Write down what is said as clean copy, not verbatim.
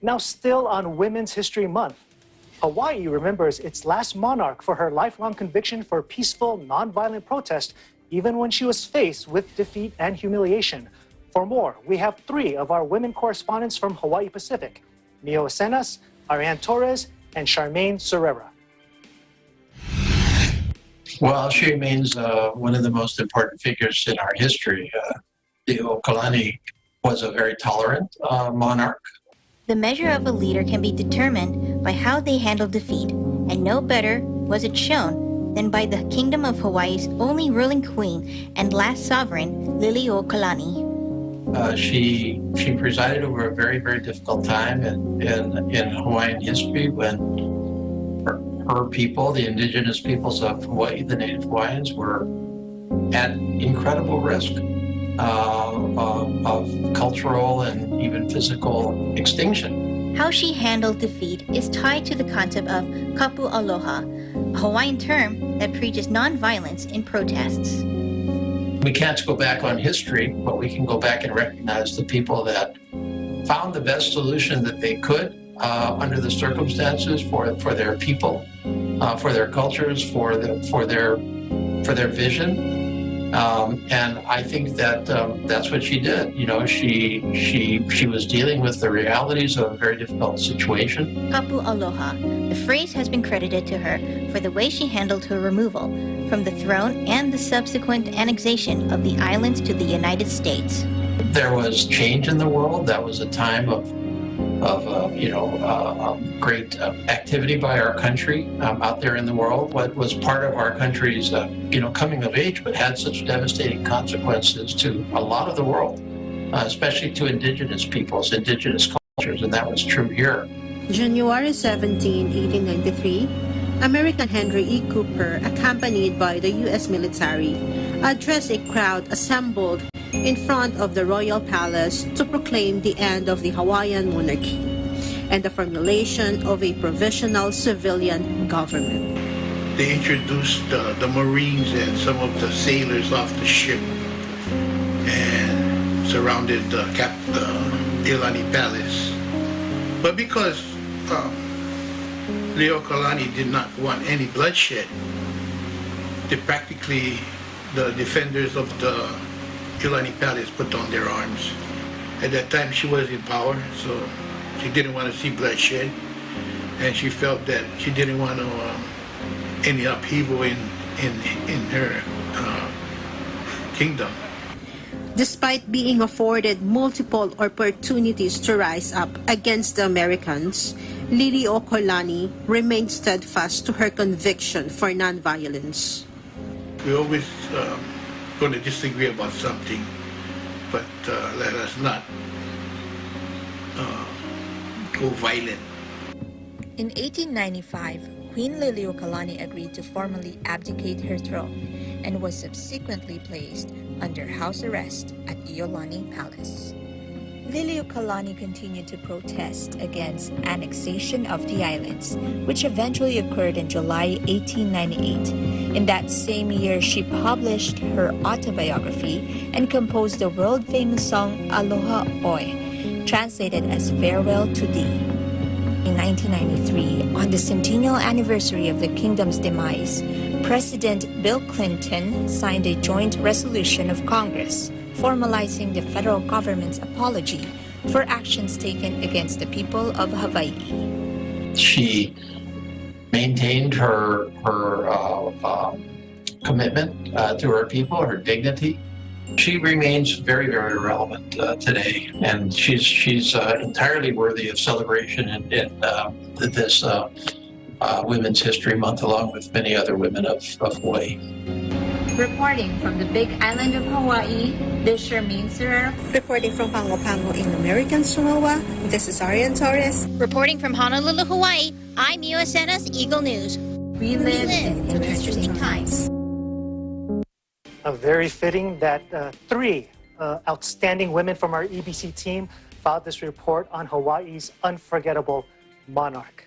Now, still on Women's History Month, Hawaii remembers its last monarch for her lifelong conviction for peaceful, nonviolent protest, even when she was faced with defeat and humiliation. For more, we have three of our women correspondents from Hawaii Pacific: Mio Acenas, Ariane Torres, and Charmaine Serrera. Well, she remains one of the most important figures in our history. Liliuokalani was a very tolerant monarch. The measure of a leader can be determined by how they handle defeat, and no better was it shown than by the Kingdom of Hawaii's only ruling queen and last sovereign, Liliuokalani. She presided over a very, very difficult time in Hawaiian history when her people, the indigenous peoples of Hawaii, the Native Hawaiians, were at incredible risk of cultural and even physical extinction. How she handled defeat is tied to the concept of kapu aloha, a Hawaiian term that preaches nonviolence in protests. We can't go back on history, but we can go back and recognize the people that found the best solution that they could under the circumstances for their people, for their cultures, for their vision. And I think that that's what she did. You know, she was dealing with the realities of a very difficult situation. Kapu aloha. The phrase has been credited to her for the way she handled her removal from the throne and the subsequent annexation of the islands to the United States. There was change in the world. That was a time of great activity by our country out there in the world. What was part of our country's coming of age, but had such devastating consequences to a lot of the world, especially to indigenous peoples, indigenous cultures, and that was true here. January 17, 1893, American Henry E. Cooper, accompanied by the U.S. military, addressed a crowd assembled in front of the Royal Palace to proclaim the end of the Hawaiian monarchy and the formulation of a provisional civilian government. They introduced the Marines and some of the sailors off the ship and surrounded the Iolani Palace. But because Liliuokalani did not want any bloodshed, the defenders of the Iolani Palace put on their arms. At that time she was in power, so she didn't want to see bloodshed, and she felt that she didn't want any upheaval in her kingdom. Despite being afforded multiple opportunities to rise up against the Americans, Liliuokalani remained steadfast to her conviction for nonviolence. We always going to disagree about something, but let us not go violent. In 1895, Queen Liliuokalani agreed to formally abdicate her throne and was subsequently placed under house arrest at Iolani Palace. Liliuokalani continued to protest against annexation of the islands, which eventually occurred in July 1898. In that same year, she published her autobiography and composed the world-famous song Aloha Oi, translated as Farewell to Thee. In 1993, on the centennial anniversary of the kingdom's demise, President Bill Clinton signed a joint resolution of Congress formalizing the federal government's apology for actions taken against the people of Hawaii. She maintained her commitment to her people, her dignity. She remains very, very relevant today, and she's entirely worthy of celebration in this Women's History Month, along with many other women of Hawaii. Reporting from the Big Island of Hawaii, this is Charmaine Serrera. Reporting from Pango Pango in American Samoa, this is Ariane Torres. Reporting from Honolulu, Hawaii, I'm Mio Acenas, Eagle News. We live in interesting times. Very fitting that three outstanding women from our EBC team filed this report on Hawaii's unforgettable monarch.